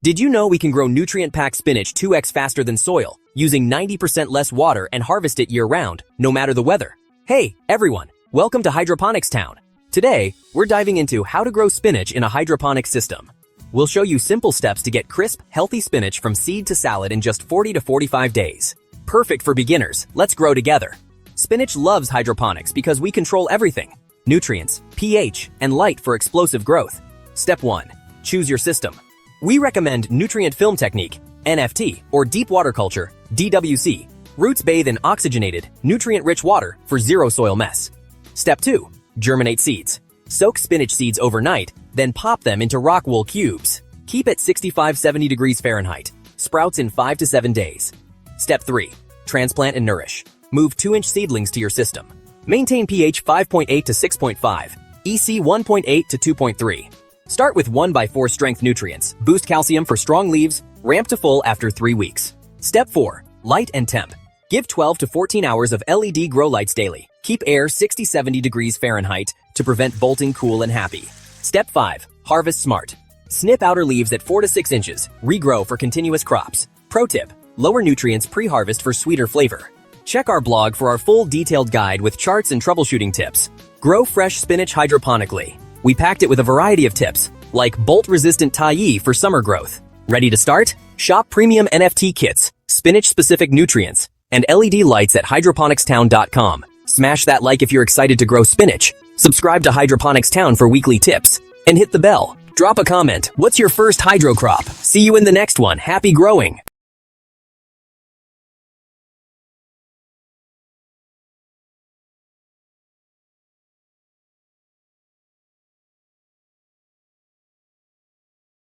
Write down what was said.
Did you know we can grow nutrient-packed spinach 2x faster than soil, using 90% less water and harvest it year-round, no matter the weather? Hey, everyone! Welcome to Hydroponics Town. Today, we're diving into how to grow spinach in a hydroponic system. We'll show you simple steps to get crisp, healthy spinach from seed to salad in just 40 to 45 days. Perfect for beginners. Let's grow together. Spinach loves hydroponics because we control everything: nutrients, pH, and light for explosive growth. Step 1. Choose your system. We recommend Nutrient Film Technique, NFT, or Deep Water Culture, DWC. Roots bathe in oxygenated, nutrient-rich water for zero soil mess. Step 2. Germinate seeds. Soak spinach seeds overnight, then pop them into rock wool cubes. Keep at 65-70 degrees Fahrenheit. Sprouts in 5 to 7 days. Step 3. Transplant and nourish. Move 2-inch seedlings to your system. Maintain pH 5.8 to 6.5, EC 1.8 to 2.3. Start with 1/4 strength nutrients. Boost calcium for strong leaves. Ramp to full after 3 weeks. Step 4. Light and temp. Give 12 to 14 hours of LED grow lights daily. Keep air 60-70 degrees Fahrenheit to prevent bolting cool and happy. Step 5. Harvest smart. Snip outer leaves at 4 to 6 inches. Regrow for continuous crops. Pro tip: lower nutrients pre-harvest for sweeter flavor. Check our blog for our full detailed guide with charts and troubleshooting tips. Grow fresh spinach hydroponically. We packed it with a variety of tips, like bolt-resistant tie for summer growth. Ready to start? Shop premium NFT kits, spinach-specific nutrients, and LED lights at HydroponicsTown.com. Smash that like if you're excited to grow spinach. Subscribe to Hydroponics Town for weekly tips. And hit the bell. Drop a comment. What's your first hydro crop? See you in the next one. Happy growing!